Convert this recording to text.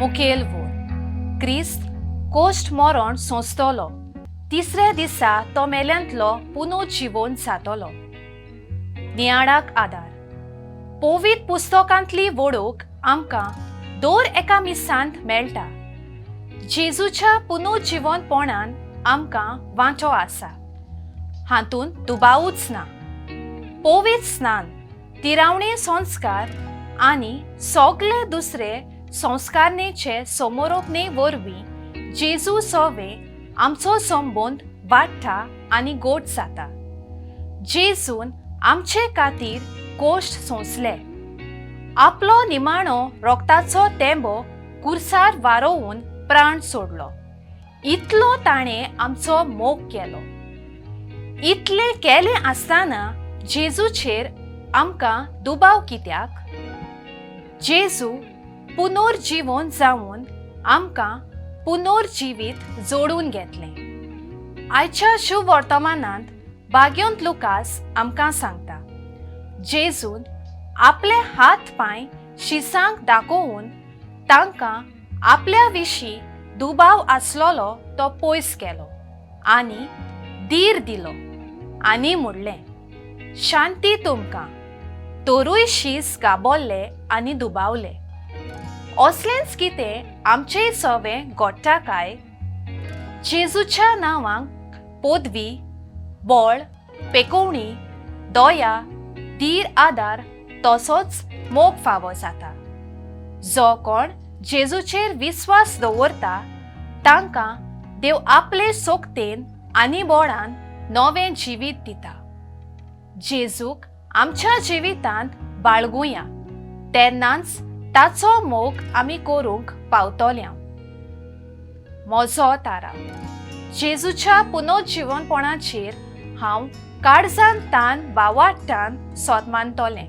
मुखेल वोर क्रिस्त कोश्ट मरण सोंसतलो, तिसऱ्या दिसा तो मेल्यांतलो पुनरुज्जीवन जातलो. नियाळाक आदार. पवित्र पुस्तकांतली वळख आमकां दर एका मिसांत मेळटा. जेजूच्या पुनरुज्जीवनपणान आमकां वांटो आसा, हातूंत दुबावूच ना. पवित्र स्नान, तिरावणे संस्कार आनी सगळे दुसरे संस्कारणेचे समोरोपणे वरवीं जेजू सोवे आमचो संबंद वाडटा आनी गोड जाता. जेजून आमचे खातीर कोश्ट सोंसले, आपलो निमाणो रोगताचो तेंबो कुर्सार वारोवन प्राण सोडलो. इतलो ताणें आमचो मोग केलो. इतले केले आसतना जेजूचेर आमकां दुबाव कित्याक? जेजू पुनरुज्जीवन जावन आमकां पुनर्जिवीत जोडून घेतलें. आयच्या शुभ वर्तमानांत भाग्यवंत लुकास आमकां सांगता, जेजून आपले हात पांय शिसांक दाखोवन तांकां आपल्या विशीं दुबाव आसलोलो तो पयस केलो आनी धीर दिलो आनी म्हणलें, शांती तुमकां. तोरूय शीस गाबोल्ले आनी दुबावले. असलेंच कितें आमचेय सवें घडटा काय? जेजूच्या नांवांक पदवी, बळ, पेकोवणी, दया, धीर आदार तसोच मोग फावो जाता. जो कोण जेजूचेर विस्वास दवरता तांकां देव आपले सोख्तेन आनी बळान नवें जिवीत दिता. जेजूक आमच्या जिवितांत बाळगुया, तेन्नाच ताचो मोग आमी करूंक पावतल्या. म्हजो तारा. जेजूच्या पुनरुज्जीवनपणाचेर हांव काळजान तान बावाटान सोदमानतलें.